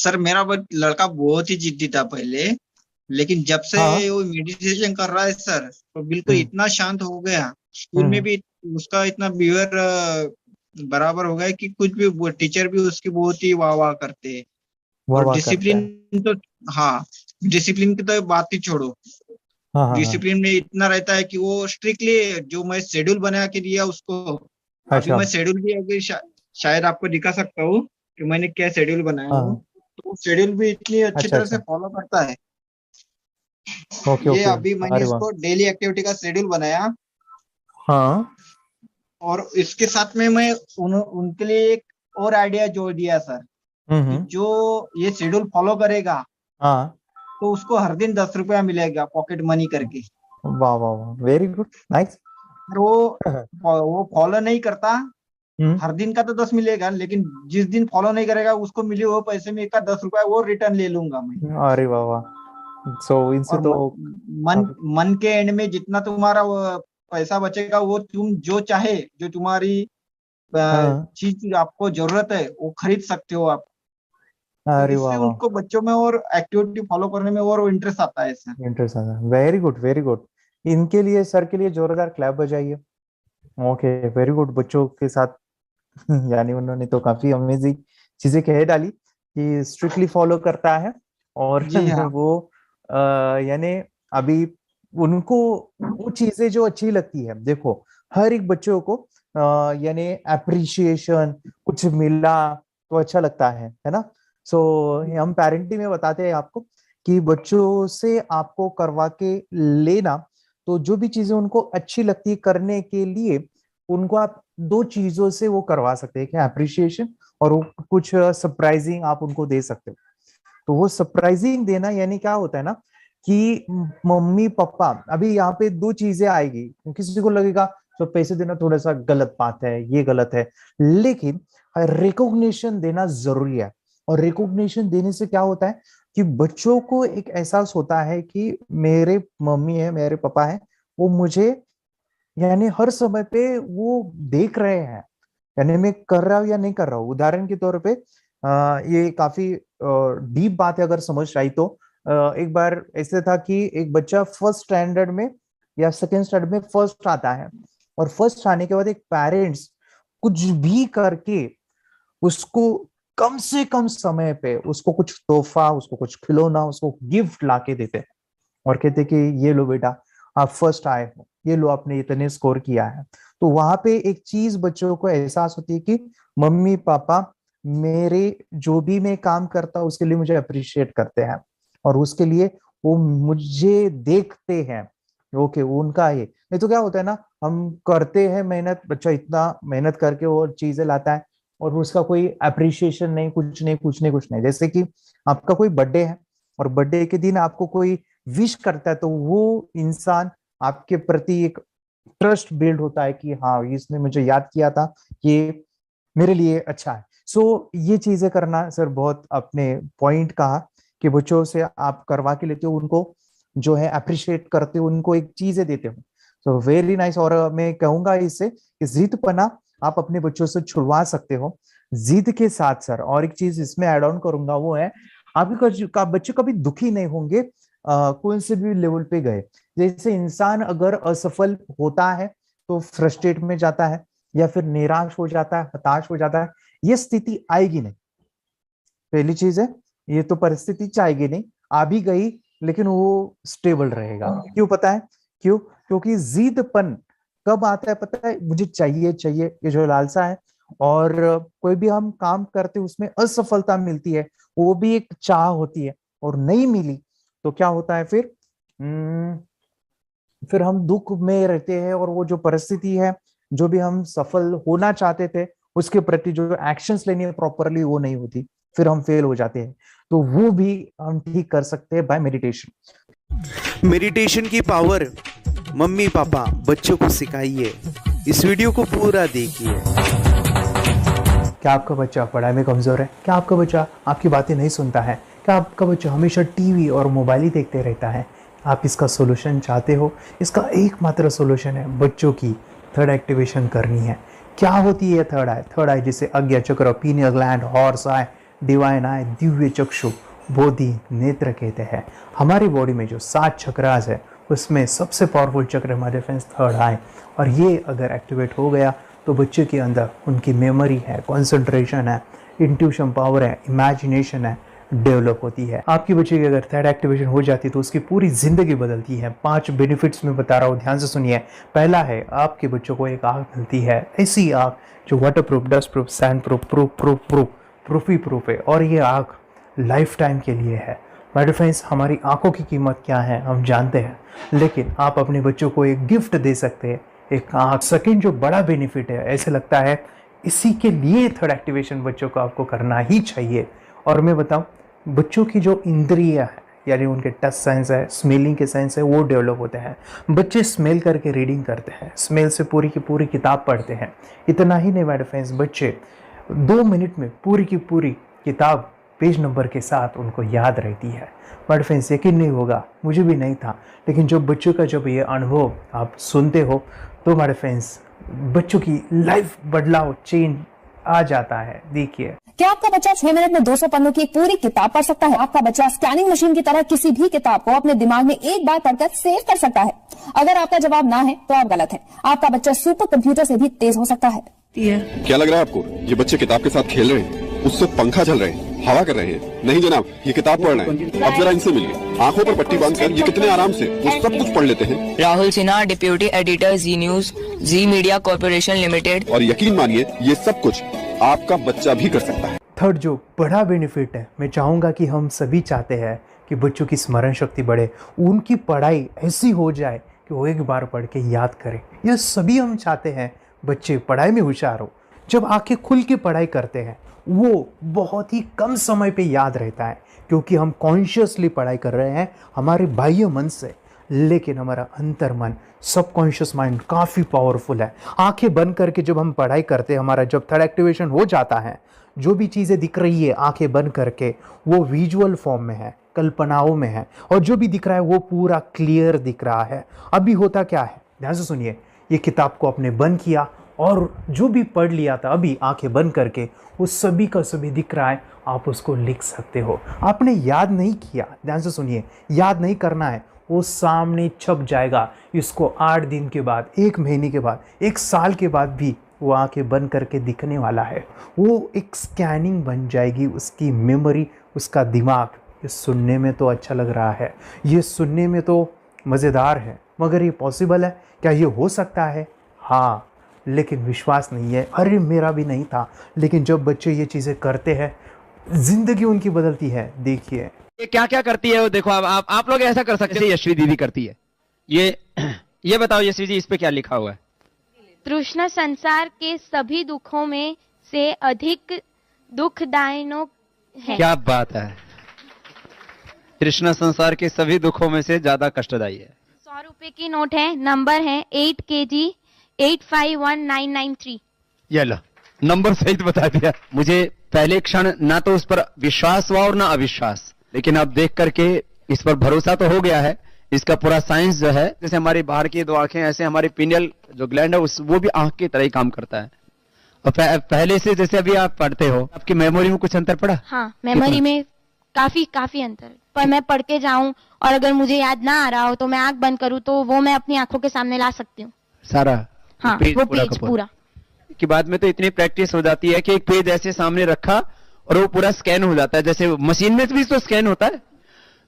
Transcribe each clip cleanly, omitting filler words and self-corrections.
Sir मेरा लड़का बहुत ही जिद्दी था पहले, लेकिन जब से हाँ। वो मेडिटेशन कर रहा है सर, तो बिल्कुल हम्म। इतना शांत हो गया। स्कूल में हम्म। भी उसका इतना बिहेवियर बराबर हो गया कि कुछ भी टीचर भी उसकी बहुत ही वाह वाह करते हैं। वाह और वाह करते डिसिप्लिन हैं। तो, हाँ, डिसिप्लिन की तो बात ही छोड़ो। हाँ हाँ हाँ। डिसिप्लिन में इतना रहता है कि वो स्ट्रिक्टली, जो मैं शेड्यूल बना के दिया उसको, अभी अच्छा। मैं शेड्यूल भी अभी शायद आपको दिखा सकता हूँ कि मैंने क्या शेड्यूल बनाया हूँ। हाँ। तो वो शेड्यूल भी इतनी अच्छी अच्छा तरह से अच्छा। फॉलो करता है। ओके ये ओके। अभी मैंने अरे वाह। इसको डेली एक्टिविटी का शेड्यूल बनाया, हाँ। और इसके साथ में मैं उनके लिए एक और आइडिया जोड़ दिया सर, कि हम्म। जो ये शेड्यूल फॉलो करेगा हाँ। तो उसको हर दिन 10 रुपया मिलेगा पॉकेट मनी करके। वाह वाह वाह, वेरी गुड, नाइस। और वो फॉलो नहीं करता, हम्म। हर दिन का तो 10 मिलेगा, लेकिन जिस दिन फॉलो नहीं करेगा उसको मिले हुए पैसे में का 10 रुपया वो रिटर्न ले लूंगा मैं। अरे वाह वाह, सो इनसे और तो मन काफी। मन के एंड में जितना तुम्हारा वो पैसा बचेगा, वो तुम जो चाहे, जो तुम्हारी हाँ। चीज आपको जरूरत है वो खरीद सकते हो आप। तो अरे वाह इससे वाह, उनको बच्चों में और एक्टिविटी फॉलो करने में और इंटरेस्ट आता है सर। इंटरेस्ट आता है, वेरी गुड वेरी गुड। इनके लिए, सर के लिए जोरदार क्लैप बजाइए। Okay, very good. बच्चों के साथ यानी उन्होंने तो काफी अमेजिंग चीजें कह डाली कि स्ट्रिक्टली फॉलो करता है। और जी हाँ। वो अ, यानी अभी उनको वो चीजें जो अच्छी लगती है, देखो, हर एक बच्चों को यानी अप्रिसिएशन कुछ मिला तो अच्छा लगता है ना। सो हम पेरेंटिंग में बताते हैं आपको कि बच्चों से आपको करवा के लेना, तो जो भी चीजें उनको अच्छी लगती है करने के लिए, उनको आप दो चीजों से वो करवा सकते हैं, क्या अप्रिशिएशन, और वो कुछ सरप्राइजिंग आप उनको दे सकते हो। तो वो सरप्राइजिंग देना यानी क्या होता है ना, कि मम्मी पापा, अभी यहाँ पे दो चीजें आएगी। किसी को लगेगा तो पैसे देना थोड़ा सा गलत बात है, ये गलत है, लेकिन रिकॉग्निशन देना जरूरी है। और रिकॉग्निशन देने से क्या होता है कि बच्चों को एक एहसास होता है कि मेरे मम्मी है, मेरे पापा है, वो मुझे यानी हर समय पे वो देख रहे हैं, यानी मैं कर रहा हूँ या नहीं कर रहा हूँ। उदाहरण के तौर पे ये काफी डीप बात है अगर समझ आई तो। एक बार ऐसे था कि एक बच्चा फर्स्ट स्टैंडर्ड में या सेकेंड स्टैंडर्ड में फर्स्ट आता है, और फर्स्ट आने के बाद एक पेरेंट्स कुछ भी करके उसको कम से कम समय पे उसको कुछ तोहफा, उसको कुछ खिलौना, उसको गिफ्ट लाके देते हैं, और कहते कि ये लो बेटा, आप फर्स्ट आए हो, ये लो आपने इतने स्कोर किया है। तो वहां पे एक चीज बच्चों को एहसास होती है कि मम्मी पापा मेरे जो भी मैं काम करता हूँ उसके लिए मुझे अप्रिशिएट करते हैं, और उसके लिए वो मुझे देखते हैं। ओके, उनका ये नहीं तो क्या होता है ना, हम करते हैं मेहनत, बच्चा इतना मेहनत करके वो चीजें लाता है, और उसका कोई अप्रिशिएशन नहीं, कुछ नहीं कुछ नहीं कुछ नहीं। जैसे कि आपका कोई बर्थडे है, और बर्थडे के दिन आपको कोई विश करता है, तो वो इंसान आपके प्रति एक ट्रस्ट बिल्ड होता है कि हाँ, इसने मुझे याद किया था, ये मेरे लिए अच्छा है। सो ये चीजें करना, सर बहुत अपने पॉइंट कहा कि बच्चों से आप करवा के लेते हो, उनको जो है अप्रिशिएट करते हो, उनको एक चीजें देते हो। So very nice. और मैं कहूंगा इससे कि जिदपना आप अपने बच्चों से छुड़वा सकते हो। जिद के साथ सर और एक चीज इसमें ऐड ऑन करूंगा, वो है आपके बच्चे कभी दुखी नहीं होंगे कौन से भी लेवल पे गए। जैसे इंसान अगर असफल होता है तो फ्रस्ट्रेट में जाता है, या फिर निराश हो जाता है, हताश हो जाता है। ये स्थिति आएगी नहीं, पहली चीज है। ये तो परिस्थिति चाहेगी नहीं, आ भी गई, लेकिन वो स्टेबल रहेगा। क्यों पता है? क्यों? क्योंकि जिदपन कब आता है पता है? मुझे चाहिए चाहिए, ये जो लालसा है। और कोई भी हम काम करते उसमें असफलता मिलती है, वो भी एक चाह होती है, और नहीं मिली तो क्या होता है फिर? हम्म, फिर हम दुख में रहते हैं, और वो जो परिस्थिति है, जो भी हम सफल होना चाहते थे उसके प्रति जो एक्शंस लेनी है प्रॉपरली, वो नहीं होती, फिर हम फेल हो जाते हैं। तो वो भी हम ठीक कर सकते हैं बाय मेडिटेशन। मेडिटेशन की पावर मम्मी पापा बच्चों को सिखाइए। इस वीडियो को पूरा देखिए। क्या आपका बच्चा पढ़ाई में कमजोर है? क्या आपका बच्चा आपकी बातें नहीं सुनता है? क्या आपका बच्चा हमेशा टीवी और मोबाइल ही देखते रहता है? आप इसका सोल्यूशन चाहते हो? इसका एकमात्र सोल्यूशन है बच्चों की थर्ड एक्टिवेशन करनी है। क्या होती है थर्ड आई? थर्ड आई जिसे आज्ञा चक्र, pineal gland, horse eye, divine eye, दिव्य चक्षु, बोधि नेत्र कहते हैं। हमारी बॉडी में जो 7 चक्रास है उसमें सबसे पावरफुल चक्र हमारे फ्रेंड्स थर्ड आई, और ये अगर एक्टिवेट हो गया तो बच्चे के अंदर उनकी मेमोरी है, कंसंट्रेशन है, इंट्यूशन पावर है, इमेजिनेशन है, डेवलप होती है। आपकी बच्चे की अगर थर्ड एक्टिवेशन हो जाती है तो उसकी पूरी जिंदगी बदलती है। 5 बेनिफिट्स में बता रहा हूँ, ध्यान से सुनिए। पहला है, आपके बच्चों को एक आँख मिलती है, ऐसी आँख जो waterproof, dust proof, sand proof, proof ही प्रूफ है, और ये आँख लाइफ टाइम के लिए है। माय डियर फ्रेंड्स, हमारी आंखों की कीमत क्या है हम जानते हैं, लेकिन आप अपने बच्चों को एक गिफ्ट दे सकते हैं, एक आँख। सेकंड जो बड़ा बेनिफिट है, ऐसे लगता है इसी के लिए थर्ड एक्टिवेशन बच्चों को आपको करना ही चाहिए। और मैं बताऊं, बच्चों की जो इंद्रियां है, यानी उनके टच सेंस है, स्मेलिंग के सेंस है, वो डेवलप होते हैं। बच्चे स्मेल करके रीडिंग करते हैं, स्मेल से पूरी की पूरी किताब पढ़ते हैं। इतना ही नहीं माय डियर फ्रेंड्स, बच्चे 2 मिनट में पूरी की पूरी किताब पेज नंबर के साथ उनको याद रहती है। बट फ्रेंड्स, यकीन नहीं होगा, मुझे भी नहीं था, लेकिन जब बच्चों का जब ये अनुभव आप सुनते हो तो हमारे फ्रेंड्स बच्चों की लाइफ बदलाव, चेंज आ जाता है। देखिए, क्या आपका बच्चा 6 मिनट में 200 पन्नों की एक पूरी किताब पढ़ सकता है? आपका बच्चा स्कैनिंग मशीन की तरह किसी भी किताब को अपने दिमाग में एक बार पढ़कर सेव कर सकता है? अगर आपका जवाब ना है तो आप गलत है। आपका बच्चा सुपर कंप्यूटर से भी तेज हो सकता है। क्या लग रहा है आपको? ये बच्चे किताब के साथ खेल रहे हैं, उससे पंखा चल रहे हैं, हवा कर रहे हैं? नहीं जनाब, ये किताब पढ़ रहे हैं। अब जरा इनसे मिलिए, आंखों पर पट्टी बांधकर ये कितने आराम से वो सब कुछ पढ़ लेते हैं। राहुल सिन्हा, डिप्यूटी एडिटर, जी न्यूज, जी मीडिया कॉर्पोरेशन लिमिटेड। और यकीन मानिए, ये सब कुछ आपका बच्चा भी कर सकता है। थर्ड जो बड़ा बेनिफिट है, मैं चाहूँगा कि हम सभी चाहते हैं कि बच्चों की स्मरण शक्ति बढ़े, उनकी पढ़ाई ऐसी हो जाए कि वो एक बार पढ़ के याद करें। यह सभी हम चाहते हैं, बच्चे पढ़ाई में होशियार हो। जब आंखें खुल के पढ़ाई करते हैं वो बहुत ही कम समय पे याद रहता है, क्योंकि हम कॉन्शियसली पढ़ाई कर रहे हैं हमारे बाह्य मन से, लेकिन हमारा अंतर मन, सबकॉन्शियस माइंड काफ़ी पावरफुल है। आंखें बंद करके जब हम पढ़ाई करते हैं, हमारा जब थर्ड एक्टिवेशन हो जाता है, जो भी चीज़ें दिख रही है आंखें बंद करके, वो विजुअल फॉर्म में है, कल्पनाओं में है, और जो भी दिख रहा है वो पूरा क्लियर दिख रहा है। अभी होता क्या है, ध्यान से सुनिए। ये किताब को आपने बंद किया और जो भी पढ़ लिया था अभी आंखें बंद करके, वो सभी का सभी दिख रहा है, आप उसको लिख सकते हो। आपने याद नहीं किया, ध्यान से सुनिए, याद नहीं करना है, वो सामने छप जाएगा। इसको 8 दिन के बाद, 1 महीने के बाद, 1 साल के बाद भी वो आंखें बंद करके दिखने वाला है। वो एक स्कैनिंग बन जाएगी, उसकी मेमोरी, उसका दिमाग। ये सुनने में तो अच्छा लग रहा है, ये सुनने में तो मज़ेदार है, मगर ये पॉसिबल है क्या? ये हो सकता है, हाँ, लेकिन विश्वास नहीं है। अरे मेरा भी नहीं था, लेकिन जब बच्चे ये चीज़ें करते हैं, जिंदगी उनकी बदलती है। देखिए ये क्या क्या करती है वो देखो। आप लोग ऐसा कर सकते हैं, यशवी दीदी करती है। ये बताओ यशवी जी, इस पे क्या लिखा हुआ है? तृष्णा संसार के सभी दुखों में से अधिक दुखदायक है। क्या बात है, तृष्णा संसार के सभी दुखों में से ज्यादा कष्टदायी है। 100 रुपए की नोट है, नंबर है 8 kg 851993। ये लो, नंबर सहित बता दिया। मुझे पहले क्षण ना तो उस पर विश्वास हुआ और ना अविश्वास, लेकिन अब देख करके इस पर भरोसा तो हो गया है। इसका पूरा साइंस जो है, जैसे हमारी बाहर की 2 आंखें, ऐसे हमारी पिनियल जो ग्लैंड है वो भी आंख की तरह ही काम करता है। और पहले से जैसे अभी आप पढ़ते हो, आपकी मेमोरी में कुछ अंतर पड़ा? हाँ, मेमोरी में काफी अंतर। पर मैं पढ़ के जाऊं और अगर मुझे याद ना आ रहा हो तो मैं आंख बंद करूं तो वो मैं अपनी आंखों के सामने ला सकती हूँ सारा। हाँ, वो पेज पूरा कि बाद में तो इतनी प्रैक्टिस हो जाती है कि एक पेज ऐसे सामने रखा और वो पूरा स्कैन हो जाता है, जैसे मशीन में भी तो स्कैन होता है।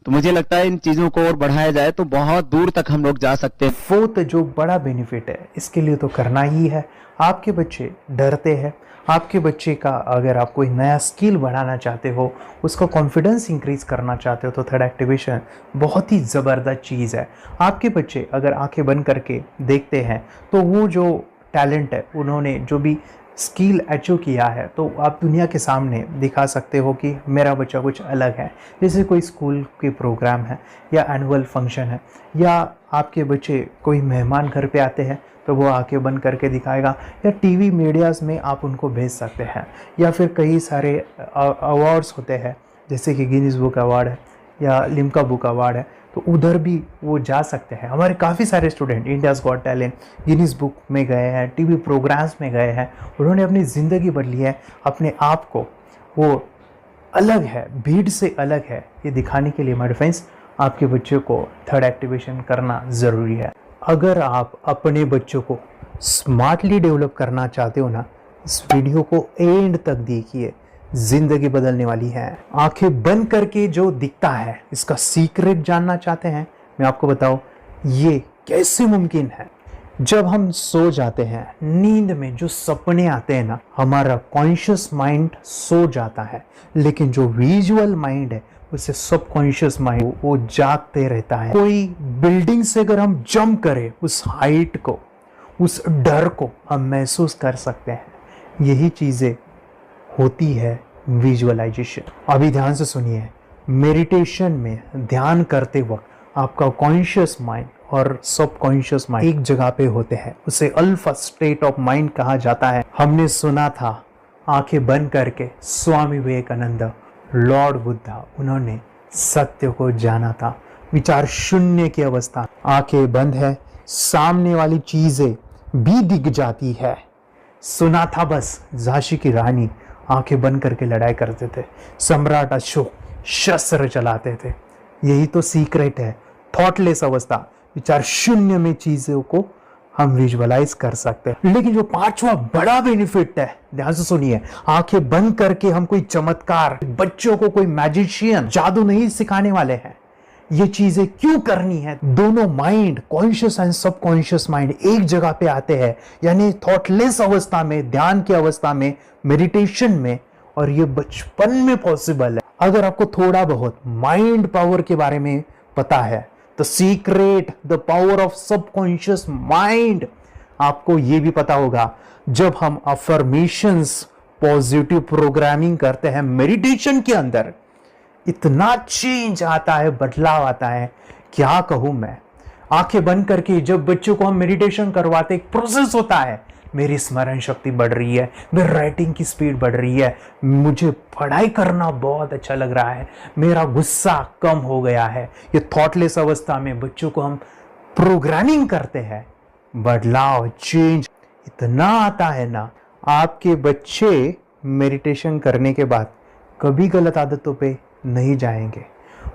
तो मुझे लगता है इन चीजों को और बढ़ाया जाए तो बहुत दूर तक हम लोग जा सकते हैं। फोर्थ जो बड़ा बेनिफिट है, इसके लिए तो करना ही है। आपके बच्चे डरते हैं, आपके बच्चे का अगर आप कोई नया स्किल बढ़ाना चाहते हो, उसका कॉन्फिडेंस इंक्रीज करना चाहते हो, तो थर्ड एक्टिवेशन बहुत ही ज़बरदस्त चीज़ है। आपके बच्चे अगर आंखें बंद करके देखते हैं तो वो जो टैलेंट है, उन्होंने जो भी स्किल अचीव किया है, तो आप दुनिया के सामने दिखा सकते हो कि मेरा बच्चा कुछ अलग है। जैसे कोई स्कूल के प्रोग्राम है या एनुअल फंक्शन है, या आपके बच्चे कोई मेहमान घर पे आते हैं तो वो आंखें बंद करके दिखाएगा, या टीवी मीडियाज़ में आप उनको भेज सकते हैं, या फिर कई सारे अवार्ड्स होते हैं जैसे कि गिनीज बुक अवार्ड है या लिम्का बुक अवार्ड है, तो उधर भी वो जा सकते हैं। हमारे काफ़ी सारे student India's got talent, Guinness book में गए हैं, टीवी प्रोग्राम्स में गए हैं, उन्होंने अपनी ज़िंदगी बदली है, अपने आप को वो अलग है, भीड़ से अलग है, ये दिखाने के लिए मेरे फ्रेंड्स आपके बच्चों को थर्ड एक्टिवेशन करना ज़रूरी है। अगर आप अपने बच्चों को स्मार्टली डेवलप करना चाहते हो ना, इस वीडियो को एंड तक देखिए, जिंदगी बदलने वाली है। आंखें बंद करके जो दिखता है, इसका सीक्रेट जानना चाहते हैं, मैं आपको बताऊं ये कैसे मुमकिन है। जब हम सो जाते हैं, नींद में जो सपने आते हैं ना, हमारा कॉन्शियस माइंड सो जाता है, लेकिन जो विजुअल माइंड है उसे सबकॉन्शियस माइंड वो जागते रहता है। कोई बिल्डिंग से अगर हम जंप करें, उस हाइट को, उस डर को हम महसूस कर सकते हैं। यही चीजें होती है विजुअलाइजेशन। अभी ध्यान से सुनिए, मेडिटेशन में ध्यान करते वक्त आपका कॉन्शियस माइंड और सबकॉन्शियस माइंड एक जगह पे होते हैं, उसे अल्फा स्टेट ऑफ माइंड कहा जाता है। हमने सुना था आंखें बंद करके स्वामी विवेकानंद, लॉर्ड बुद्धा, उन्होंने सत्य को जाना था। विचार शून्य की अवस्था, आंखें बंद है, सामने वाली चीजें भी दिख जाती है। सुना था बस झांसी की रानी आंखें बंद करके लड़ाई करते थे, सम्राट अशोक शस्त्र चलाते थे। यही तो सीक्रेट है, थॉटलेस अवस्था, विचार शून्य में चीजों को हम विजुअलाइज कर सकते हैं। लेकिन जो पांचवा बड़ा बेनिफिट है, ध्यान से सुनिए, आंखें बंद करके हम कोई चमत्कार, बच्चों को कोई मैजिशियन जादू नहीं सिखाने वाले हैं। ये चीजें क्यों करनी है? दोनों mind, conscious and subconscious mind एक जगह पे आते हैं, यानी थॉटलेस अवस्था में, ध्यान की अवस्था में, मेडिटेशन में, और ये बचपन में पॉसिबल है। अगर आपको थोड़ा बहुत माइंड पावर के बारे में पता है, the secret, the power of subconscious mind, आपको ये भी पता होगा जब हम अफर्मेशंस, पॉजिटिव प्रोग्रामिंग करते हैं मेडिटेशन के अंदर, इतना चेंज आता है, बदलाव आता है, क्या कहूं मैं। आंखें बंद करके जब बच्चों को हम मेडिटेशन करवाते, एक प्रोसेस होता है, मेरी स्मरण शक्ति बढ़ रही है, मेरी राइटिंग की स्पीड बढ़ रही है, मुझे पढ़ाई करना बहुत अच्छा लग रहा है, मेरा गुस्सा कम हो गया है। ये थॉटलेस अवस्था में बच्चों को हम प्रोग्रामिंग करते हैं, बदलाव, चेंज इतना आता है ना। आपके बच्चे मेडिटेशन करने के बाद कभी गलत आदतों पे नहीं जाएंगे।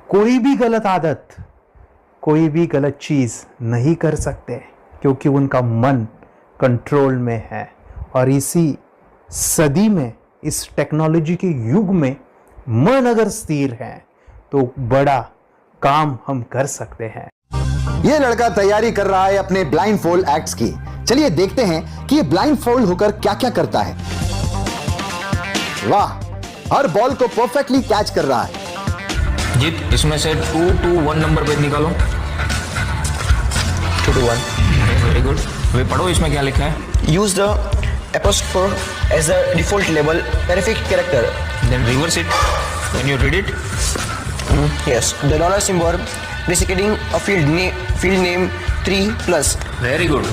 कोई भी गलत आदत, कोई भी गलत चीज नहीं कर सकते, क्योंकि उनका मन कंट्रोल में है। और इसी सदी में, इस टेक्नोलॉजी के युग में, मन अगर स्थिर है तो बड़ा काम हम कर सकते हैं। ये लड़का तैयारी कर रहा है अपने ब्लाइंड फोल्ड एक्ट्स की। चलिए देखते हैं कि ये ब्लाइंड फोल्ड होकर क्या क्या करता है। वाह, हर बॉल को परफेक्टली कैच कर रहा है। जीत, इसमें से 2 to 1 नंबर पेज निकालो। 2 to 1, वेरी गुड। वे पढ़ो, इसमें क्या लिखा है? Use the apostrophe as a default label perfect character. Then reverse it when you read it. Yes, the dollar symbol designating a field name 3+. Very good.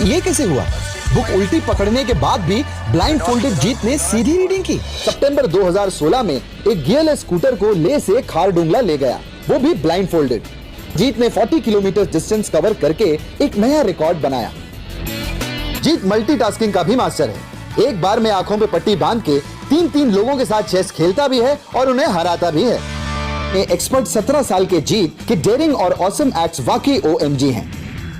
ये कैसे हुआ? Book उल्टी पकड़ने के बाद भी ब्लाइंड फोल्डेड जीत ने सीधी रीडिंग की। सितंबर 2016 में एक गियरलेस स्कूटर को ले से खारडुंगला ले गया, वो भी ब्लाइंड फोल्डेड। जीत ने 40 किलोमीटर डिस्टेंस कवर करके एक नया रिकॉर्ड बनाया। जीत मल्टीटास्किंग का भी मास्टर है। एक बार में आंखों पे पट्टी बांध के 3-3 लोगों के साथ चेस खेलता भी है और उन्हें हराता भी है। एक्सपर्ट 17 साल के जीत के डेयरिंग और ऑसम एक्ट्स वाकई OMG हैं।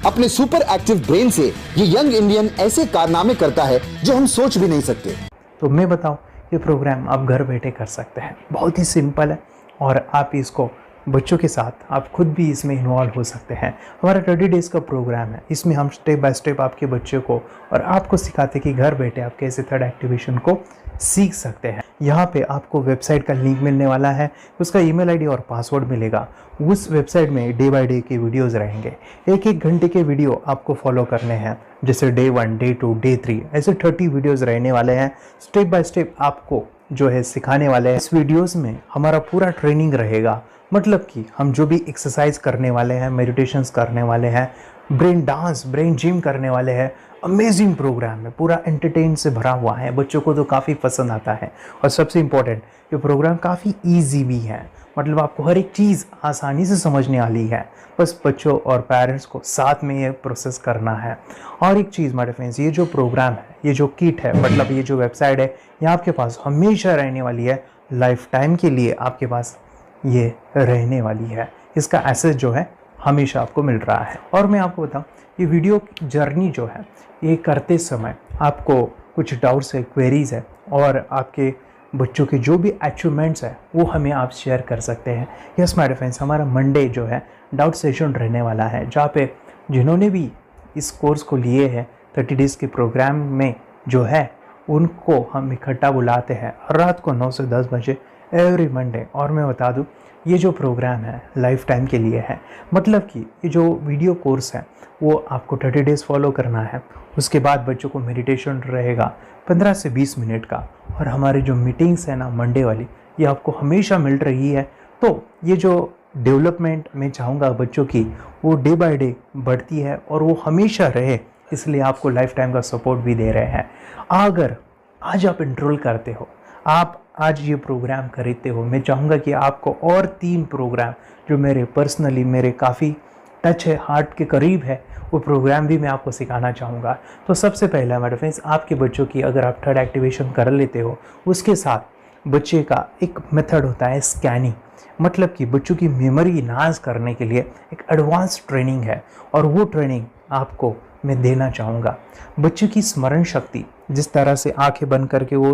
अपने सुपर एक्टिव ब्रेन से ये यंग इंडियन ऐसे कारनामे करता है जो हम सोच भी नहीं सकते। तो मैं बताऊं, ये प्रोग्राम आप घर बैठे कर सकते हैं, बहुत ही सिंपल है, और आप इसको बच्चों के साथ आप खुद भी इसमें इन्वॉल्व हो सकते हैं। हमारा 30 डेज का प्रोग्राम है, इसमें हम स्टेप बाय स्टेप आपके बच्चों को और आपको सिखाते कि घर बैठे आप कैसे थर्ड एक्टिवेशन को सीख सकते हैं। यहाँ पे आपको वेबसाइट का लिंक मिलने वाला है, उसका ईमेल आईडी और पासवर्ड मिलेगा। उस वेबसाइट में डे बाय डे के वीडियोस रहेंगे, 1-1 घंटे के वीडियो आपको फॉलो करने हैं, जैसे डे 1, डे 2, डे 3, ऐसे 30 वीडियोस रहने वाले हैं। स्टेप बाय स्टेप आपको जो है सिखाने वाले हैं। इस वीडियोस में हमारा पूरा ट्रेनिंग रहेगा, मतलब कि हम जो भी एक्सरसाइज करने वाले हैं, मेडिटेशंस करने वाले हैं, ब्रेन डांस, ब्रेन जिम करने वाले हैं। अमेजिंग प्रोग्राम है, पूरा एंटरटेन से भरा हुआ है, बच्चों को तो काफ़ी पसंद आता है। और सबसे इम्पोर्टेंट, ये प्रोग्राम काफ़ी ईजी भी है, मतलब आपको हर एक चीज़ आसानी से समझने वाली है। बस बच्चों और पेरेंट्स को साथ में ये प्रोसेस करना है। और एक चीज़ मेरे फ्रेंड्स, ये जो प्रोग्राम है, ये जो किट है, मतलब ये जो वेबसाइट है, ये आपके पास हमेशा रहने वाली है, लाइफ टाइम के लिए आपके पास ये रहने वाली है। इसका एक्सेस जो है हमेशा आपको मिल रहा है। और मैं आपको बताऊं, ये वीडियो जर्नी जो है ये करते समय आपको कुछ डाउट्स है, क्वेरीज है और आपके बच्चों के जो भी अचीवमेंट्स है वो हमें आप शेयर कर सकते हैं। यस माय डियर फ्रेंड्स, हमारा मंडे जो है डाउट सेशन रहने वाला है, जहाँ पे जिन्होंने भी इस कोर्स को लिए हैं 30 डेज़ के प्रोग्राम में जो है उनको हम इकट्ठा बुलाते हैं रात को 9 से 10 बजे एवरी मंडे। और मैं बता दूं, ये जो प्रोग्राम है लाइफ टाइम के लिए है। मतलब कि ये जो वीडियो कोर्स है वो आपको 30 डेज़ फॉलो करना है। उसके बाद बच्चों को मेडिटेशन रहेगा 15 से 20 मिनट का। और हमारी जो मीटिंग्स है ना मंडे वाली, ये आपको हमेशा मिल रही है। तो ये जो डेवलपमेंट मैं चाहूँगा बच्चों की, वो डे बाय डे बढ़ती है और वो हमेशा रहे, इसलिए आपको लाइफ टाइम का सपोर्ट भी दे रहे हैं। अगर आज आप इनरोल करते हो, आप आज ये प्रोग्राम खरीदते हो, मैं चाहूँगा कि आपको और 3 प्रोग्राम जो मेरे पर्सनली मेरे काफ़ी टच है, हार्ट के करीब है, वो प्रोग्राम भी मैं आपको सिखाना चाहूँगा। तो सबसे पहला मेरे फ्रेंड्स, आपके बच्चों की अगर आप थर्ड एक्टिवेशन कर लेते हो, उसके साथ बच्चे का एक मेथड होता है स्कैनिंग। मतलब कि बच्चों की मेमोरी इन्हांस करने के लिए एक एडवांस ट्रेनिंग है और वो ट्रेनिंग आपको मैं देना चाहूँगा। बच्चों की स्मरण शक्ति, जिस तरह से आंखें बंद करके वो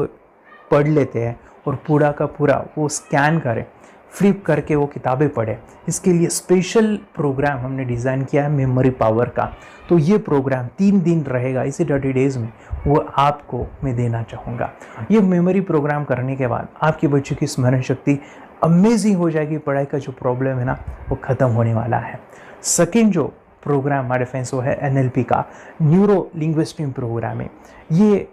पढ़ लेते हैं और पूरा का पूरा वो स्कैन करें, फ्लिप करके वो किताबें पढ़े, इसके लिए स्पेशल प्रोग्राम हमने डिज़ाइन किया है मेमोरी पावर का। तो ये प्रोग्राम 3 दिन रहेगा, इसी 30 डेज़ में वो आपको मैं देना चाहूँगा। ये मेमोरी प्रोग्राम करने के बाद आपके बच्चों की स्मरण शक्ति अमेजिंग हो जाएगी। पढ़ाई का जो प्रॉब्लम है ना वो ख़त्म होने वाला है। सेकेंड जो प्रोग्राम हमारे फ्रेंड्स वो है NLP का, न्यूरो लिंग्विस्टिक प्रोग्राम है। ये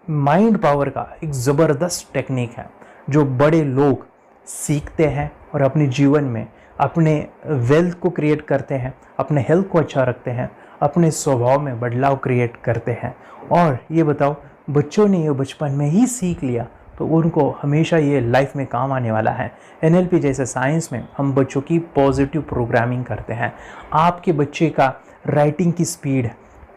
माइंड पावर का एक ज़बरदस्त टेक्निक है जो बड़े लोग सीखते हैं और अपने जीवन में अपने वेल्थ को क्रिएट करते हैं, अपने हेल्थ को अच्छा रखते हैं, अपने स्वभाव में बदलाव क्रिएट करते हैं। और ये बताओ, बच्चों ने ये बचपन में ही सीख लिया तो उनको हमेशा ये लाइफ में काम आने वाला है। NLP जैसे साइंस में हम बच्चों की पॉजिटिव प्रोग्रामिंग करते हैं। आपके बच्चे का राइटिंग की स्पीड,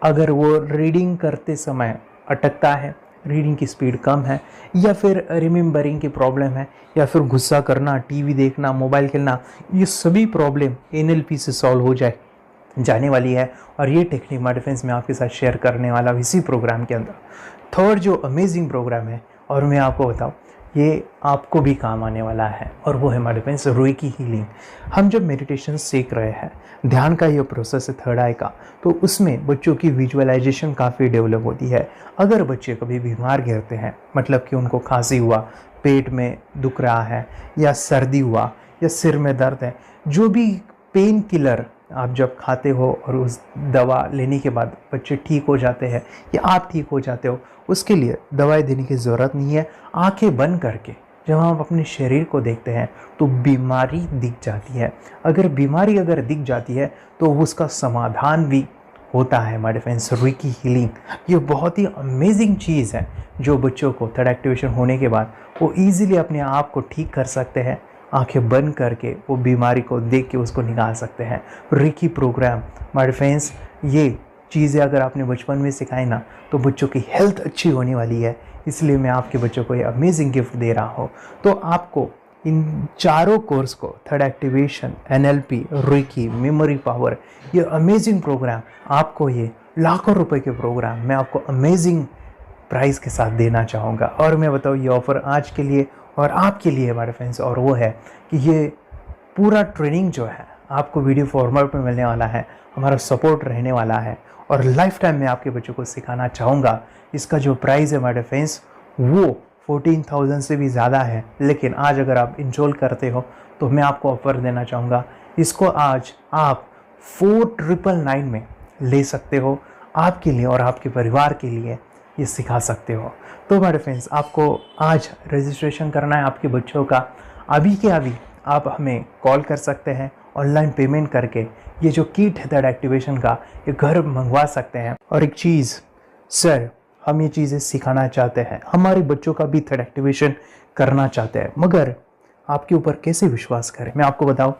अगर वो रीडिंग करते समय अटकता है, रीडिंग की स्पीड कम है, या फिर रिमेंबरिंग की प्रॉब्लम है, या फिर गुस्सा करना, टीवी देखना, मोबाइल खेलना, ये सभी प्रॉब्लम NLP से सॉल्व हो जाने वाली है। और ये टेक्निक हमारे फ्रेंड्स में आपके साथ शेयर करने वाला इसी प्रोग्राम के अंदर। थर्ड जो अमेजिंग प्रोग्राम है, और मैं आपको बताऊं, ये आपको भी काम आने वाला है, और वो है हमारे फ्रेंड्स रेकी हीलिंग। हम जब मेडिटेशन सीख रहे हैं, ध्यान का ये प्रोसेस है थर्ड आई का, तो उसमें बच्चों की विजुअलाइजेशन काफ़ी डेवलप होती है। अगर बच्चे कभी बीमार गिरते हैं, मतलब कि उनको खांसी हुआ, पेट में दुख रहा है, या सर्दी हुआ, या सिर में दर्द है, जो भी पेन किलर आप जब खाते हो और उस दवा लेने के बाद बच्चे ठीक हो जाते हैं या आप ठीक हो जाते हो, उसके लिए दवाई देने की ज़रूरत नहीं है। आंखें बंद करके जब हम अपने शरीर को देखते हैं तो बीमारी दिख जाती है। अगर बीमारी दिख जाती है तो उसका समाधान भी होता है। हमारे फ्रेंड्स, रेकी हीलिंग ये बहुत ही अमेजिंग चीज़ है जो बच्चों को थर्ड एक्टिवेशन होने के बाद वो ईजिली अपने आप को ठीक कर सकते हैं। आंखें बंद करके वो बीमारी को देख के उसको निकाल सकते हैं। रेकी प्रोग्राम हमारे फ्रेंड्स, ये चीज़ें अगर आपने बचपन में सिखाई ना तो बच्चों की हेल्थ अच्छी होने वाली है। इसलिए मैं आपके बच्चों को ये अमेजिंग गिफ्ट दे रहा हूँ। तो आपको इन चारों कोर्स को, third activation, NLP, reiki, memory power, ये अमेजिंग प्रोग्राम, आपको ये लाखों रुपए के प्रोग्राम मैं आपको अमेजिंग प्राइस के साथ देना चाहूँगा। और मैं बताऊँ, ये ऑफ़र आज के लिए और आपके लिए हमारे फ्रेंड्स, और वो है कि ये पूरा ट्रेनिंग जो है आपको वीडियो फॉर्मेट में मिलने वाला है, हमारा सपोर्ट रहने वाला है, और लाइफ टाइम में आपके बच्चों को सिखाना चाहूँगा। इसका जो प्राइस है हमारे फ्रेंड्स वो 14,000 से भी ज़्यादा है, लेकिन आज अगर आप इनरोल करते हो तो मैं आपको ऑफ़र देना चाहूँगा। इसको आज आप 4,999 में ले सकते हो। आपके लिए और आपके परिवार के लिए ये सिखा सकते हो। तो हमारे फ्रेंड्स, आपको आज रजिस्ट्रेशन करना है आपके बच्चों का। अभी के अभी आप हमें कॉल कर सकते हैं, ऑनलाइन पेमेंट करके ये जो किट है थर्ड एक्टिवेशन का, ये घर मंगवा सकते हैं। और एक चीज़ सर, हम ये चीज़ें सिखाना चाहते हैं, हमारे बच्चों का भी थर्ड एक्टिवेशन करना चाहते हैं, मगर आपके ऊपर कैसे विश्वास करें? मैं आपको बताऊं,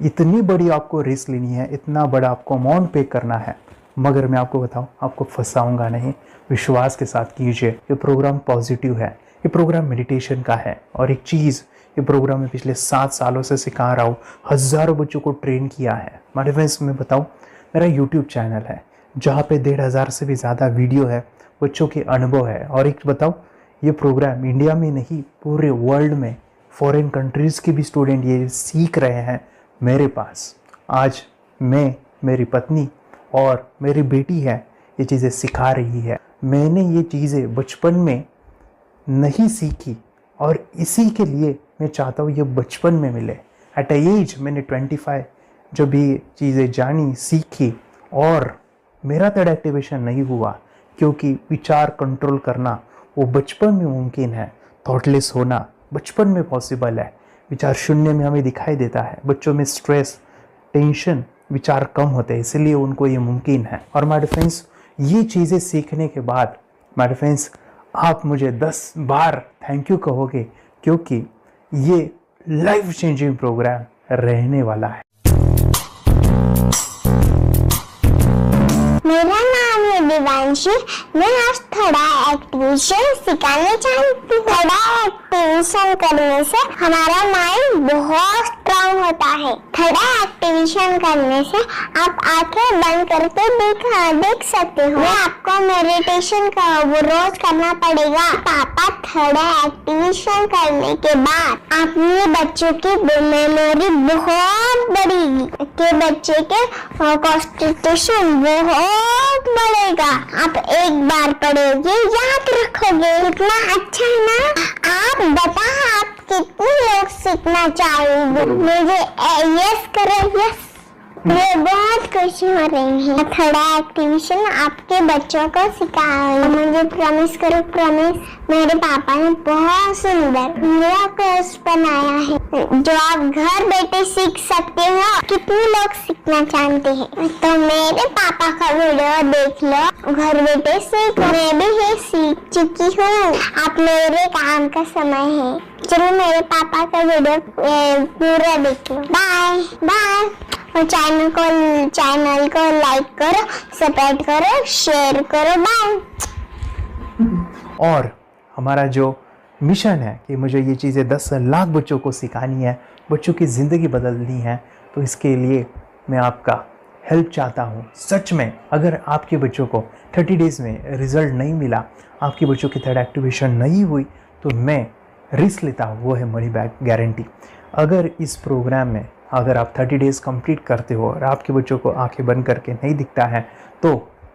इतनी बड़ी आपको रिस्क लेनी है, इतना बड़ा आपको अमाउंट पे करना है, मगर मैं आपको बताऊं, आपको फंसाऊंगा नहीं। विश्वास के साथ कीजिए। ये प्रोग्राम पॉजिटिव है, ये प्रोग्राम मेडिटेशन का है और एक चीज़ ये प्रोग्राम में पिछले 7 सालों से सिखा रहा हूँ, हज़ारों बच्चों को ट्रेन किया है। मेरे फ्रेंड्स मैं बताऊँ, मेरा यूट्यूब चैनल है जहाँ पे 1500 से भी ज़्यादा वीडियो है, बच्चों के अनुभव है। और एक बताऊँ, ये प्रोग्राम इंडिया में नहीं पूरे वर्ल्ड में फॉरेन कंट्रीज़ के भी स्टूडेंट ये सीख रहे हैं मेरे पास। आज मैं, मेरी पत्नी और मेरी बेटी है ये चीज़ें सिखा रही है। मैंने ये चीज़ें बचपन में नहीं सीखी और इसी के लिए मैं चाहता हूँ ये बचपन में मिले। एट एज मैंने 25 जब ये चीज़ें जानी, सीखी और मेरा थर्ड एक्टिवेशन नहीं हुआ क्योंकि विचार कंट्रोल करना वो बचपन में मुमकिन है। थॉटलेस होना बचपन में पॉसिबल है। विचार शून्य में हमें दिखाई देता है। बच्चों में स्ट्रेस, टेंशन, विचार कम होते हैं, इसलिए उनको ये मुमकिन है। और माय फ्रेंड्स, ये चीज़ें सीखने के बाद माय फ्रेंड्स आप मुझे 10 बार थैंक यू कहोगे क्योंकि ये लाइफ चेंजिंग प्रोग्राम रहने वाला है। मेरा नाम है दिवांशी। मैं आज थोड़ा एक्टिवेशन सिखाने चाहती हूँ। थोड़ा एक्टिवेशन करने से हमारा माइंड बहुत स्ट्रांग होता है। थोड़ा एक्टिवेशन करने से आप आंखें बंद करके देख सकते हो। मैं आपको मेडिटेशन का वो रोज करना पड़ेगा। पापा थोड़ा एक्टिवेशन करने के बाद अपने बच्चों की मेमोरी बहुत बढ़ेगी, के बच्चे के कॉन्सेंट्रेशन बहुत बढ़ेगा। आप एक बार पढ़ोगे याद रखोगे, इतना अच्छा है ना। आप बताओ आप कितने लोग सीखना चाहोगे? मुझे यस करो, यस। मैं बहुत खुशी हो रही है। थोड़ा एक्टिवेशन आपके बच्चों को सिखाओ। मुझे प्रॉमिस करो, प्रॉमिस। मेरे पापा ने बहुत सुंदर मेरा कोर्स बनाया है जो आप घर बैठे सीख सकते हो। कितने लोग सीखना चाहते हैं तो मेरे पापा का वीडियो देख लो, घर बैठे सीख। मैं भी ये सीख चुकी हूँ। आप मेरे काम का समय है। चलो मेरे पापा का वीडियो पूरा देख लो। Bye bye. और चैनल को लाइक करो, सब्सक्राइब करो, शेयर करो। बाय। और हमारा जो मिशन है कि मुझे ये चीज़ें 10 लाख बच्चों को सिखानी है, बच्चों की ज़िंदगी बदलनी है, तो इसके लिए मैं आपका हेल्प चाहता हूँ। सच में अगर आपके बच्चों को 30 डेज़ में रिज़ल्ट नहीं मिला, आपके बच्चों की थर्ड एक्टिवेशन नहीं हुई, तो मैं रिस्क लेता हूँ, वो है मनी बैक गारंटी। अगर इस प्रोग्राम में अगर आप 30 डेज़ कंप्लीट करते हो और आपके बच्चों को आंखें बंद करके नहीं दिखता है तो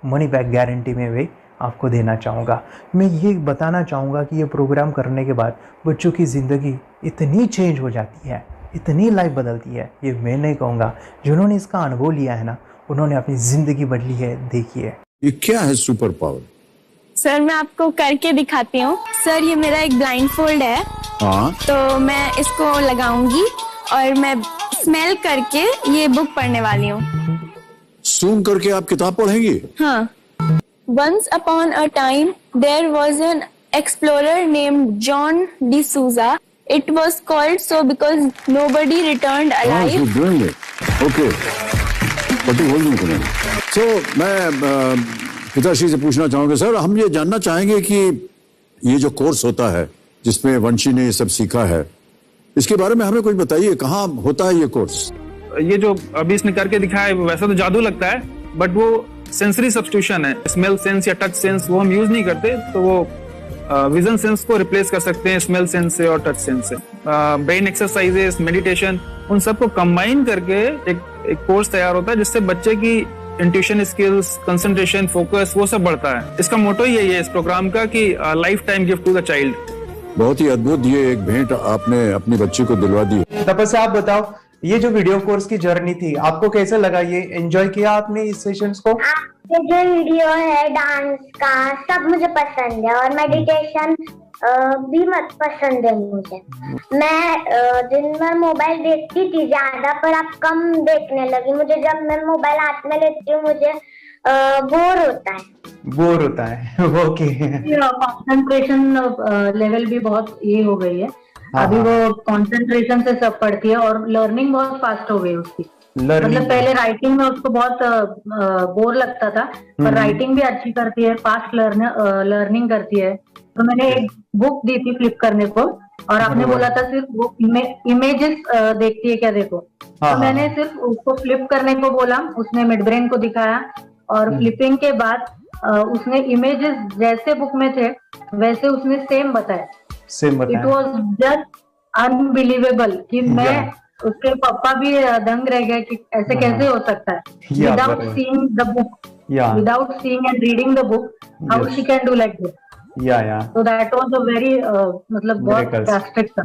मनी बैक गारंटी में वे आपको देना चाहूँगा। मैं ये बताना चाहूँगा कि ये प्रोग्राम करने के बाद बच्चों की ज़िंदगी इतनी चेंज हो जाती है, इतनी लाइफ बदलती है, ये मैं नहीं कहूँगा। जिन्होंने इसका अनुभव लिया है ना, उन्होंने अपनी ज़िंदगी बदली है। देखिए ये क्या है सुपर पावर? सर मैं आपको करके दिखाती हूँ। सर ये मेरा एक ब्लाइंड फोल्ड है। हाँ। तो मैं इसको लगाऊंगी और मैं स्मेल करके ये बुक पढ़ने वाली हूँ। सूंघ करके आप किताब पढ़ेंगी? हाँ। Once upon a time there was an explorer named John D'Souza. It was called so because nobody returned alive. Okay. पट्टी खोल दूँ तुम्हें। So मैं पिताश्री से पूछना चाहूँगा, सर हम ये जानना चाहेंगे कि ये जो कोर्स होता है जिसमें वंशी ने ये सब सीखा है, इसके बारे में हमें कुछ बताइए। कहाँ होता है ये कोर्स? ये जो अभी इसने करके दिखाया है वैसा तो जादू लगता है, बट वो सेंसरी सब्स्टिट्यूशन है। स्मेल सेंस या टच सेंस वो हम यूज नहीं करते, तो वो विजन सेंस को रिप्लेस कर सकते हैं स्मेल सेंस से और टच सेंस से। ब्रेन एक्सरसाइजेस, मेडिटेशन, उन सबको कंबाइन करके एक कोर्स तैयार होता है जिससे बच्चे की इंट्यूशन स्किल्स, कंसंट्रेशन, फोकस वो सब बढ़ता है। इसका मोटो यही है इस प्रोग्राम का कि lifetime gift to the child. बहुत ही अद्भुत ये एक भेंट आपने अपनी बच्ची को दिलवा दी। तपस्या आप बताओ, ये जो वीडियो कोर्स की जर्नी थी आपको कैसा लगा? ये एंजॉय किया आपने इस सेशंस को? ये जो वीडियो है डांस का सब मुझे पसंद है और मेडिटेशन भी मत पसंद है मुझे। मैं दिन भर मोबाइल देखती थी ज्यादा, पर अब कम देखने लगी। मुझे जब मैं मोबाइल हाथ में लेती हूँ मुझे बोर होता है। ओके। कंसंट्रेशन लेवल भी बहुत ये हो गई है। अभी वो कंसंट्रेशन से सब पढ़ती है और लर्निंग बहुत फास्ट हो गई उसकी। मतलब पहले राइटिंग में उसको बहुत बोर लगता था, पर राइटिंग भी अच्छी करती है, फास्ट लर्निंग करती है। तो मैंने एक बुक दी थी फ्लिप करने को, और आपने बोला था सिर्फ वो इमेजेस देखती है क्या, देखो। तो मैंने सिर्फ उसको फ्लिप करने को बोला, उसने मिड ब्रेन को दिखाया, और फ्लिपिंग के बाद उसने इमेजेस जैसे बुक में थे वैसे उसने सेम बताया। इट वॉज जस्ट अनबिलीवेबल कि मैं उसके पापा भी दंग रह गए कि ऐसे कैसे हो सकता है, without seeing the book, without seeing and reading the book, how she can do like this. So that was a very मतलब बहुत drastic था।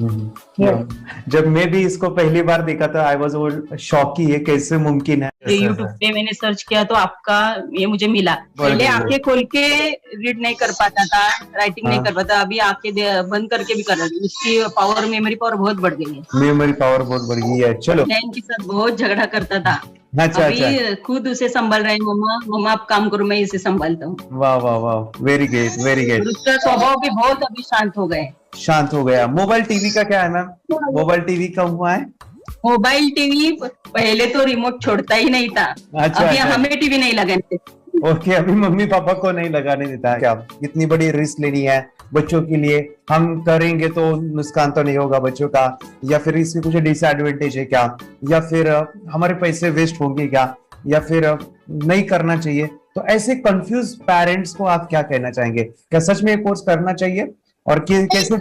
जब मैं भी इसको पहली बार देखा था, आई वाज शॉक कि ये कैसे मुमकिन है। यूट्यूब पे मैंने सर्च किया तो आपका ये मुझे मिला। पहले आंखें खोल के रीड नहीं कर पाता था, राइटिंग नहीं कर पाता, अभी आंखें बंद करके भी कर रही है। उसकी पावर, मेमोरी पावर बहुत बढ़ गई है। मेमोरी पावर बहुत बढ़ गई है। चलो, के साथ बहुत झगड़ा करता था, अच्छा, अभी खुद उसे संभाल रहे हैं। मम्मा आप काम करो, मैं इसे संभालता हूँ। वाह वाह वाह, वेरी ग्रेट वेरी ग्रेट। उसका स्वभाव भी बहुत अभी शांत हो गए, शांत हो गया। मोबाइल टीवी का क्या है मैम? मोबाइल टीवी कब हुआ है? मोबाइल टीवी पहले तो रिमोट छोड़ता ही नहीं था। अच्छा, अभी हमें टीवी नहीं लगाने देते। ओके, अभी मम्मी पापा को नहीं लगाने देता है क्या? इतनी बड़ी रिस्क लेनी है बच्चों के लिए, हम करेंगे तो नुकसान तो नहीं होगा बच्चों का, या फिर इसकी कुछ डिसएडवांटेज है क्या, या फिर हमारे पैसे वेस्ट होंगे क्या, या फिर नहीं करना चाहिए? तो ऐसे कंफ्यूज पेरेंट्स को आप क्या कहना चाहेंगे? क्या सच में ये कोर्स करना चाहिए और कैसे?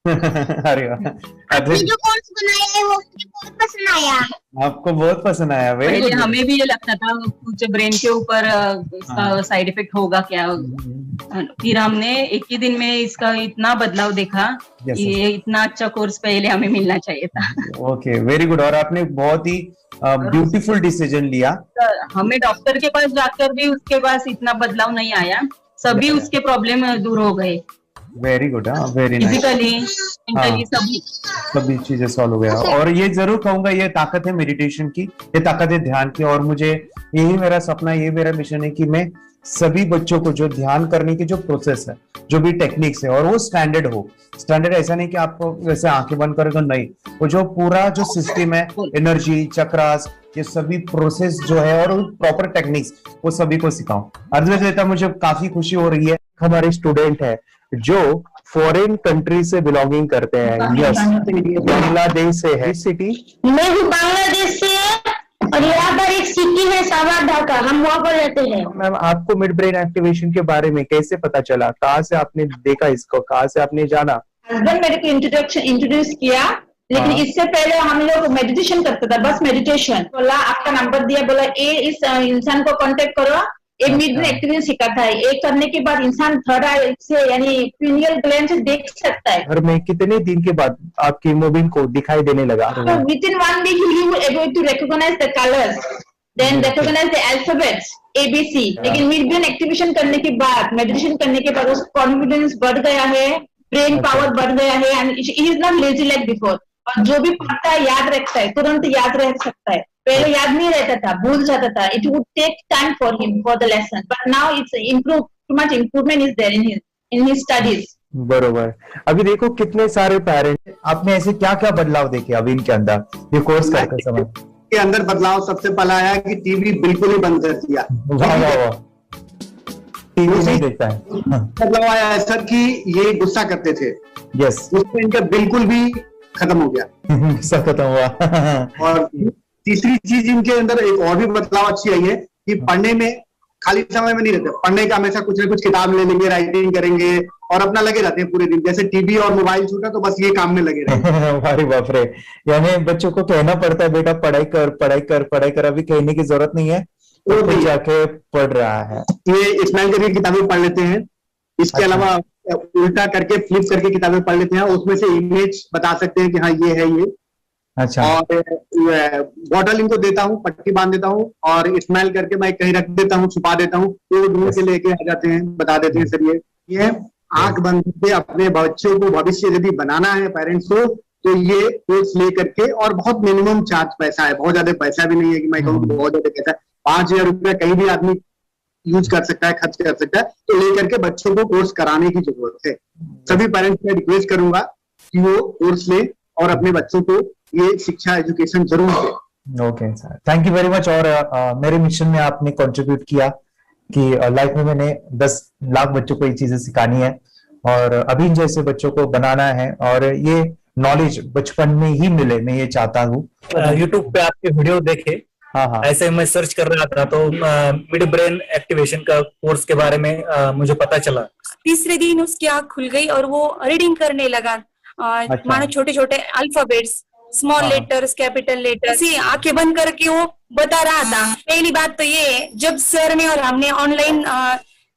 अरे जो कोर्स बनाया है वो मुझे बहुत पसंद आया। आपको बहुत पसंद आया? पहले हमें भी ये लगता था कुछ ब्रेन के ऊपर इसका साइड इफेक्ट होगा क्या, फिर हमने एक ही दिन में इसका इतना बदलाव देखा कि ये इतना अच्छा कोर्स पहले हमें मिलना चाहिए था। Okay, very good. और आपने बहुत ही ब्यूटीफुल डिसीजन लिया। हमें डॉक्टर के पास जाकर भी उसके पास इतना बदलाव नहीं आया, सभी उसके प्रॉब्लम दूर हो गए। Very good, very nice. सभी चीजें सॉल्व हो गया। और ये जरूर कहूंगा, ये ताकत है मेडिटेशन की, ये ताकत है ध्यान की। और मुझे यही मेरा सपना, ये मेरा मिशन है कि मैं सभी बच्चों को जो ध्यान करने की जो प्रोसेस है, जो भी टेक्निक्स है, और वो स्टैंडर्ड हो। स्टैंडर्ड ऐसा नहीं कि आपको वैसे आंखें बंद करें तो नहीं, वो जो पूरा जो सिस्टम है, एनर्जी चक्रास, ये सभी प्रोसेस जो है और प्रॉपर टेक्निक्स, वो सभी को सिखाऊं। अर्जुन, मुझे काफी खुशी हो रही है। हमारे स्टूडेंट है जो फॉरेन कंट्री से बिलोंगिंग करते हैं। यस, बांग्लादेश से है। सिटी मैं भी बांग्लादेश से, और यहाँ पर एक सिटी है सावर ढाका, हम वहाँ पर रहते हैं। मैम, आपको मिड ब्रेन एक्टिवेशन के बारे में कैसे पता चला? कहाँ से आपने देखा इसको, कहाँ से आपने जाना? हस्बैंड मेरे को इंट्रोड्यूस किया, लेकिन इससे पहले हम लोग मेडिटेशन करते थे, बस मेडिटेशन। बोला आपका नंबर दिया, बोला ये इस इंसान को कांटेक्ट करो, एक मिड ब्रेन एक्टिवेशन सिखाता है। एक करने के बाद इंसान थर्ड आई से यानी पिनियल ग्लैंड से देख सकता है। घर में कितने दिन के बाद आपकी मोबिल को दिखाई देने लगा? With in 1 week you will able to recognize the colors, then recognize the alphabets ABC। लेकिन मिड ब्रेन एक्टिवेशन करने के बाद, मेडिटेशन करने के बाद उसका कॉन्फिडेंस बढ़ गया है, ब्रेन पावर बढ़ गया है, and he is not lazy like before. और जो भी पढ़ता है याद रखता है, तुरंत याद रख सकता है। पहले याद नहीं रहता था, भूल जाता था। It would take time for him for the lesson, but now it's improve, too much improvement is there in his studies. बरोबर। अभी देखो कितने सारे पेरेंट्स, आपने ऐसे क्या क्या बदलाव देखे अभी इनके अंदर ये कोर्स करते समय? के अंदर बदलाव सबसे पहला आया कि टीवी बिल्कुल ही बंद कर दिया। वाह वाह वाह, टीवी नहीं देखता है। बदलाव आया है सर कि ये गुस्सा करते थे। यस, उसमें इनका बिल्कुल भी खत्म हो गया। गुस्सा खत्म हुआ। और तीसरी चीज इनके अंदर एक और भी बदलाव अच्छी आई है कि पढ़ने में खाली समय में नहीं रहते, पढ़ने का हमेशा कुछ ना कुछ किताब ले लेंगे, राइटिंग करेंगे और अपना लगे रहते हैं पूरे दिन। जैसे टीवी और मोबाइल छूटा तो बस ये काम में लगे रहते। अरे बाप रे, यानी बच्चों को कहना पड़ता है बेटा पढ़ाई कर पढ़ाई कर पढ़ाई कर, अभी कहने की जरूरत नहीं है, वो भी जाके पढ़ रहा है। ये स्माइल करके किताबें पढ़ लेते हैं, इसके अलावा उल्टा करके फ्लिप करके किताबें पढ़ लेते हैं, उसमें से इमेज बता सकते हैं कि हाँ ये है ये। अच्छा। और बॉटल इनको देता हूँ, पट्टी बांध देता हूँ और स्माइल करके मैं कहीं रख देता हूँ, छुपा देता हूँ, तो ढूंढ के लेके आ जाते हैं, बता देते हैं सर ये आंख बंद करके अपने बच्चों को भविष्य यदि बनाना है पेरेंट्स को, तो ये कोर्स ले करके, और बहुत मिनिमम चार्ज पैसा है, बहुत ज्यादा पैसा भी नहीं है कि मैं कहूँ बहुत ज्यादा पैसा है। 5,000 रुपया कहीं भी आदमी यूज कर सकता है, खर्च कर सकता है, तो लेकर के बच्चों को कोर्स कराने की जरूरत है। सभी पेरेंट्स मैं रिक्वेस्ट करूंगा कि वो कोर्स ले और अपने बच्चों को ये शिक्षा एजुकेशन जरूर दे। Okay sir, thank you very much. और मेरे मिशन में आपने कंट्रीब्यूट किया कि लाइफ में मैंने 10 लाख बच्चों को ये चीजें सिखानी है और अभी जैसे बच्चों को बनाना है और ये नॉलेज बचपन में ही मिले, मैं ये चाहता हूँ। यूट्यूब पे आपके वीडियो देखे, हाँ, ऐसे मैं सर्च कर रहा था तो मिड ब्रेन एक्टिवेशन का कोर्स के बारे में मुझे पता चला। तीसरे दिन उसकी आँख खुल गई और वो रीडिंग करने लगा। मानो छोटे छोटे alphabets, small letters, capital letters, आंखें बंद करके वो बता रहा था। पहली बात तो ये, जब सर ने और हमने ऑनलाइन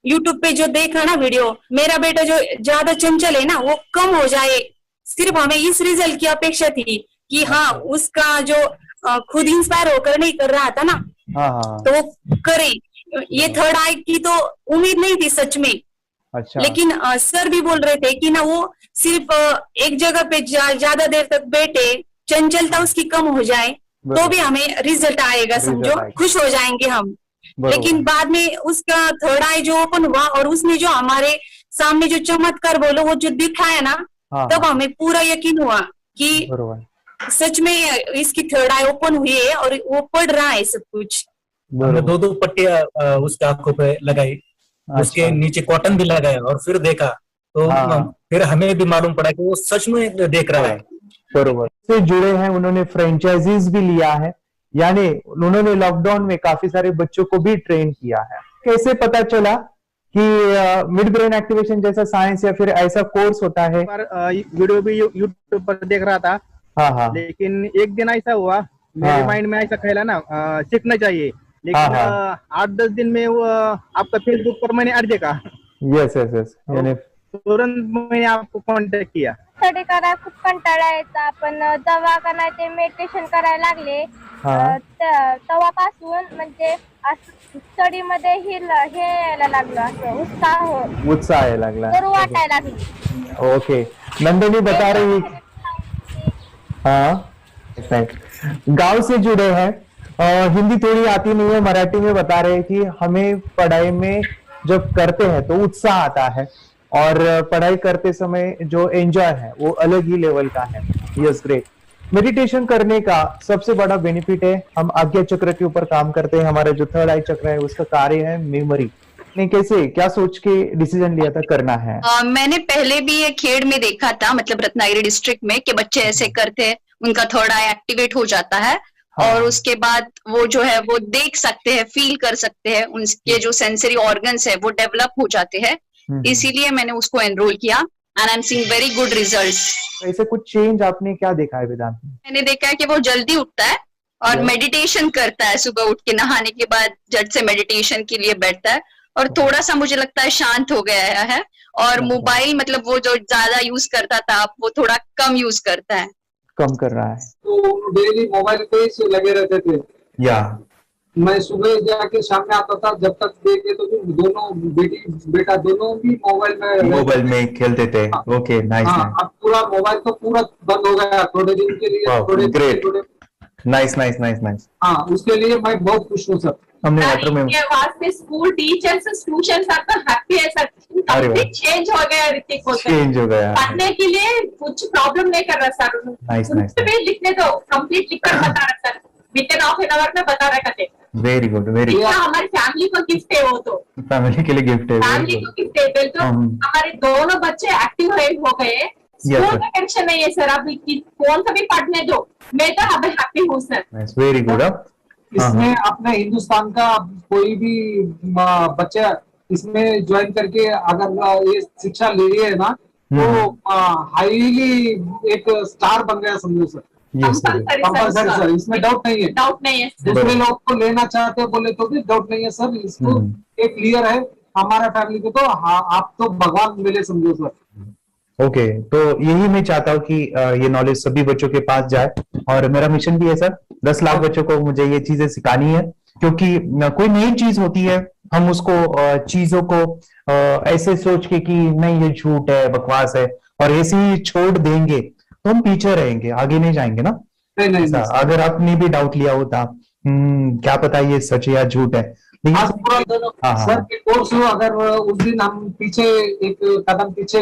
यूट्यूब पे जो देखा ना वीडियो, मेरा बेटा जो ज्यादा चंचल है ना वो कम हो जाए, सिर्फ हमें इस रिजल्ट की अपेक्षा थी कि हाँ उसका जो खुद इंस्पायर होकर नहीं कर रहा था ना, तो वो करे। ये थर्ड आई की तो उम्मीद नहीं थी सच में। अच्छा। लेकिन सर भी बोल रहे थे कि ना वो सिर्फ एक जगह पे ज्यादा देर तक बैठे, चंचलता उसकी कम हो जाए तो भी हमें रिजल्ट आएगा, समझो खुश हो जाएंगे हम। लेकिन बाद में उसका थर्ड आई जो ओपन हुआ और उसने जो हमारे सामने जो चमत्कार बोलो वो जो दिखाया ना, तब हमें पूरा यकीन हुआ कि सच में इसकी थर्ड आई ओपन हुई है और वो पढ़ रहा है सब कुछ। हमने 2 पट्टियां उसके आंखों पे लगाई, उसके नीचे कॉटन भी लगाया और फिर देखा तो फिर हमें भी मालूम पड़ा कि वो सच में देख रहा है। बरोबर से जुड़े हैं, उन्होंने फ्रेंचाइजीज भी लिया है, यानी उन्होंने लॉकडाउन में काफी सारे बच्चों को भी ट्रेन किया है। कैसे पता चला कि मिड ब्रेन एक्टिवेशन जैसा साइंस या फिर ऐसा कोर्स होता है? वीडियो भी यूट्यूब पर देख रहा था। हाँ। लेकिन एक दिन ऐसा हुआ, मेरे माइंड में ऐसा ख्याल ना सीखना चाहिए, लेकिन 8-10 दिन में वो आपका फेसबुक पर मैंने ऐड देखा। यस यानी तुरंत मैंने आपको कॉन्टॅक्ट किया। स्टडी करायला खूप कंटाळा यायचा, पण जेव्हा ते मेडिटेशन करायला लागले तेव्हापासून म्हणजे स्टडी मध्ये हे यायला लागलं, असं उत्साह यायला लागला, बरं वाटायला लागली। ओके, नंदिनी बता रही, हाँ गांव से जुड़े हैं, हिंदी थोड़ी आती नहीं है, मराठी में बता रहे हैं कि हमें पढ़ाई में जब करते हैं तो उत्साह आता है और पढ़ाई करते समय जो एंजॉय है वो अलग ही लेवल का है। Yes great. मेडिटेशन करने का सबसे बड़ा बेनिफिट है, हम आज्ञा चक्र के ऊपर काम करते हैं, हमारा जो थर्ड आई चक्र है उसका कार्य है मेमोरी। ने कैसे क्या सोच के डिसीजन लिया था करना है? मैंने पहले भी ये खेड़ में देखा था, मतलब रत्नागिरी डिस्ट्रिक्ट में, कि बच्चे ऐसे करते हैं, उनका थर्ड आई एक्टिवेट हो जाता है। और उसके बाद वो जो है वो देख सकते हैं, फील कर सकते हैं, उनके जो सेंसरी ऑर्गन्स है वो डेवलप हो जाते हैं। इसीलिए मैंने उसको एनरोल किया and I am seeing very good results. ऐसे कुछ चेंज आपने क्या देखा है वेदांत में? मैंने देखा है कि वो जल्दी उठता है और मेडिटेशन करता है, सुबह उठ के नहाने के बाद झट से मेडिटेशन के लिए बैठता है और थोड़ा सा मुझे लगता है शांत हो गया है। और मोबाइल मतलब वो जो ज्यादा यूज करता था वो थोड़ा कम यूज करता है, कम कर रहा है। तो डेली मोबाइल पे ही लगे रहते थे। या मैं सुबह जाके शाम में आता था, जब तक देखे तो दोनों बेटा दोनों भी मोबाइल में खेलते थे। Okay, nice. अब पूरा मोबाइल तो पूरा बंद हो गया थोड़े दिन के लिए। Great, nice. हाँ, उसके लिए मैं बहुत खुश हूँ सर। हमने लेटर में वास्ते स्कूल टीचर्स स्टूडेंट्स आर तो हैप्पी है सर, कंप्लीट चेंज हो गया ऋतिक को, चेंज हो गया, पढ़ने के लिए कुछ प्रॉब्लम नहीं कर रहा सर। नाइस। लिखने दो, कंप्लीट लिखकर बता रहा sir, with in half an hour में बता रहा कहते। Very good, very good. हमारी फैमिली को गिफ्ट है, वो तो फैमिली के लिए गिफ्ट है, फैमिली को गिफ्ट है। तो हमारे दोनों बच्चे एक्टिव हो गए, स्कूल का टेंशन नहीं है सर, अभी कौन सा भी पढ़ने दो, मैं तो अब हैप्पी हूँ सर। Very good. इसमें अपने हिंदुस्तान का कोई भी बच्चा इसमें ज्वाइन करके अगर ये शिक्षा ले रही है ना, तो हाईली एक स्टार बन गया समझो सर। कंपल्सरी सर, इसमें डाउट नहीं है। दूसरे लोग को लेना चाहते बोले तो भी डाउट नहीं है सर, इसको एक क्लियर है। हमारा फैमिली को तो आप तो भगवान मिले समझो सर। ओके, तो यही मैं चाहता हूँ कि ये नॉलेज सभी बच्चों के पास जाए और मेरा मिशन भी है सर, 10 लाख बच्चों को मुझे ये चीजें सिखानी है, क्योंकि कोई नई चीज होती है हम उसको चीजों को ऐसे सोच के कि नहीं ये झूठ है, बकवास है, और ऐसे ही छोड़ देंगे तो हम पीछे रहेंगे, आगे नहीं जाएंगे ना। नहीं। अगर आपने भी डाउट लिया होता क्या पता ये सच या झूठ है। सर के कोर्स अगर उस दिन हम पीछे एक कदम पीछे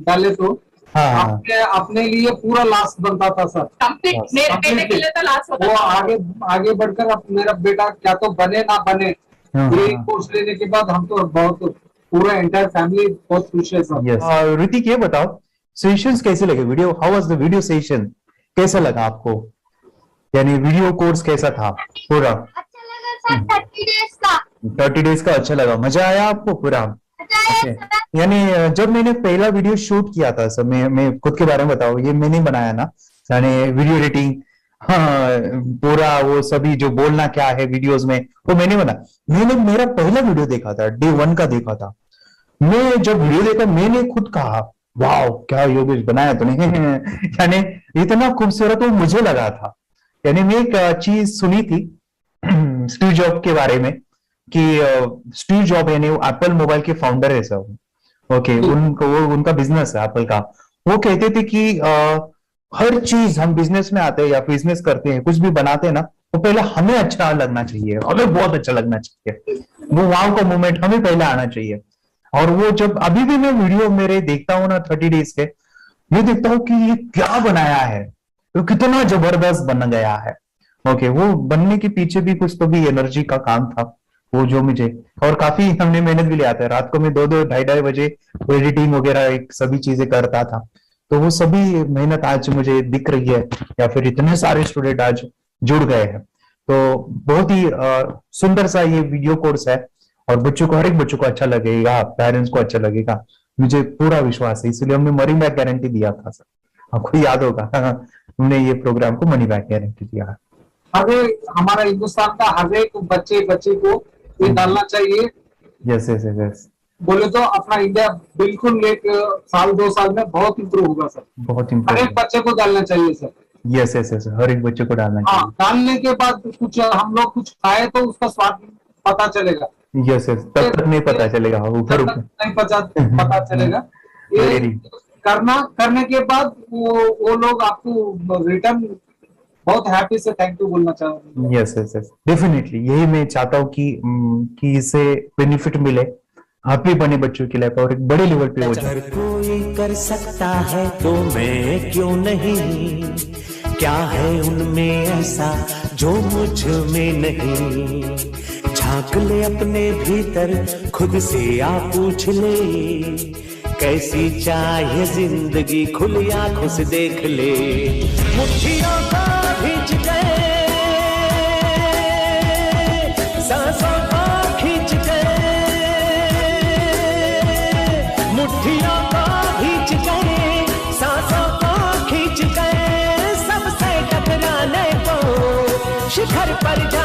डाले तो अपने लिए पूरा लास्ट बनता था सर, मेरे बेटे के लिए तो लास्ट होता वो था। आगे बढ़कर अब मेरा बेटा क्या तो बने ना बने, ये कोर्स लेने के बाद हम तो बहुत पूरा एंटायर फैमिली बहुत खुश है सर। ऋतिक ये बताओ सेशंस कैसे लगे, video how was the video session, कैसा लगा आपको, यानी वीडियो कोर्स कैसा था पूरा? अच्छा लगा सर, 30 डेज का अच्छा लगा, मजा आया आपको पूरा? यानी जब मैंने पहला वीडियो शूट किया था सर, मैं खुद के बारे में बताऊं, ये मैंने बनाया ना, यानी वीडियो एडिटिंग, हाँ पूरा वो सभी जो बोलना क्या है वीडियोस में वो मैंने बना। मैंने मेरा पहला वीडियो देखा था, डे 1 का देखा था। मैं जब वीडियो देखा मैंने खुद कहा वाह क्या योगेश बनाया तूने यानी इतना खूबसूरत वो मुझे लगा था। यानी मैं एक चीज सुनी थी स्टीव जॉब के बारे में कि स्टीव जॉब यानी एप्पल मोबाइल के फाउंडर है सब, ओके, उनका बिजनेस है एप्पल का। वो कहते थे कि हर चीज हम बिजनेस में आते हैं या बिजनेस करते हैं, कुछ भी बनाते हैं ना, वो पहले हमें अच्छा लगना चाहिए, हमें बहुत अच्छा लगना चाहिए, वो वाव का मोमेंट हमें पहले आना चाहिए। और वो जब अभी भी मैं वीडियो मेरे देखता हूँ ना 30 डेज के, मैं देखता हूँ कि ये क्या बनाया है, तो कितना जबरदस्त बन गया है। ओके, वो बनने के पीछे भी कुछ तो भी एनर्जी का काम था वो जो मुझे, और काफी हमने मेहनत भी लिया था। रात को मैं 2-2 ढाई बजे एडिटिंग वगैरह सभी चीजें करता था, तो वो सभी मेहनत आज मुझे दिख रही है, या फिर इतने सारे स्टूडेंट आज जुड़ गए हैं। तो बहुत ही सुंदर सा ये वीडियो कोर्स है और बच्चों को, हर एक बच्चों को अच्छा लगेगा, पेरेंट्स को अच्छा लगेगा, मुझे पूरा विश्वास है। इसलिए हमने मनी बैक गारंटी दिया था सर, आपको याद होगा हमने ये प्रोग्राम को मनी बैक गारंटी दिया। हमारा हिंदुस्तान का हर एक बच्चे को ये डालना चाहिए। यस यस यस, बोले तो अपना इंडिया बिल्कुल एक साल 2 साल में बहुत इम्प्रूव होगा सर, बहुत हर इम्पोर्टेंट। एक बच्चे को डालना चाहिए सर। यस यस यस, हर एक बच्चे को डालना हाँ, डालने के बाद कुछ हम लोग कुछ खाए तो उसका स्वाद पता चलेगा। यस यस, तब तक नहीं पता चलेगा, ऊपर नहीं पता चलेगा। ये करने के बाद वो लोग आपको रिटर्न बहुत हैप्पी से थैंक यू बोलना चाहूंगा। यस यस यस, डेफिनेटली यही मैं चाहता हूँ कि इससे बेनिफिट मिले आप भी बने बच्चों की लाइफ और एक बड़े लेवल पे हो जाए। कोई कर सकता है तो मैं क्यों नहीं, क्या है उनमें ऐसा जो मुझ में नहीं। झांक ले अपने भीतर खुद से आ पूछ ले, कैसी चाहे जिंदगी खुली आंखों से देख ले। मुट्ठियों को खींच गए, सांसों को खींच गए, मुट्ठियों को खींच गए, सांसों को खींच गए, सबसे टकराने को शिखर पर जा